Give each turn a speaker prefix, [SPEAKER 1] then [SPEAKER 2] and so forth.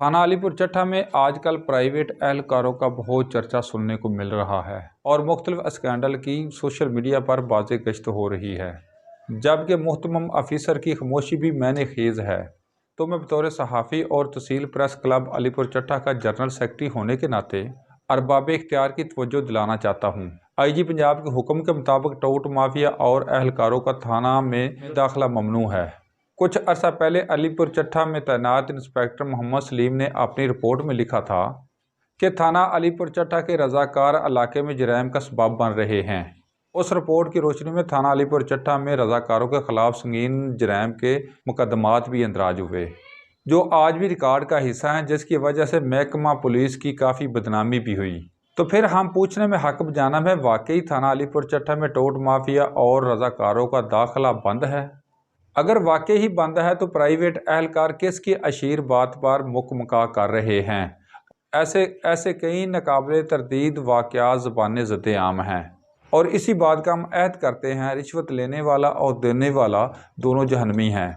[SPEAKER 1] थाना अलीपुर चट्टा में आजकल प्राइवेट एहलकारों का बहुत चर्चा सुनने को मिल रहा है और मुख्तलिफ स्कैंडल की सोशल मीडिया पर बाज़ गश्त हो रही है, जबकि मुहतरम अफसर की खामोशी भी मैंने खेज़ है। तो मैं बतौर सहाफ़ी और तहसील प्रेस क्लब अलीपुर चट्टा का जनरल सेक्रेटरी होने के नाते अरबाब इख्तियार की तवज्जो दिलाना चाहता हूँ। IG पंजाब के हुक्म के मुताबिक टोट माफिया और एहलकारों का थाना में दाखिला ममनू है। कुछ अर्सा पहले अलीपुर चट्टा में तैनात इंस्पेक्टर मोहम्मद सलीम ने अपनी रिपोर्ट में लिखा था कि थाना अलीपुर चट्टा के रजाकार इलाके में जराइम का सबब बन रहे हैं। उस रिपोर्ट की रोशनी में थाना अलीपुर चट्टा में रजाकारों के खिलाफ संगीन जराइम के मुकदमात भी इंदराज हुए, जो आज भी रिकॉर्ड का हिस्सा हैं, जिसकी वजह से महकमा पुलिस की काफ़ी बदनामी भी हुई। तो फिर हम पूछने में हक बजानब है, वाकई थाना अलीपुर चट्टा में टोट माफिया और रजाकारों का दाखिला बंद है? अगर वाकई ही बंद है तो प्राइवेट एहलकार किसकी अशीर बात पर मुकमका कर रहे हैं? ऐसे कई नाकाबिले तरदीद वाक़यात ज़बान ज़द आम हैं और इसी बात का हम अहद करते हैं, रिश्वत लेने वाला और देने वाला दोनों जहन्नमी हैं।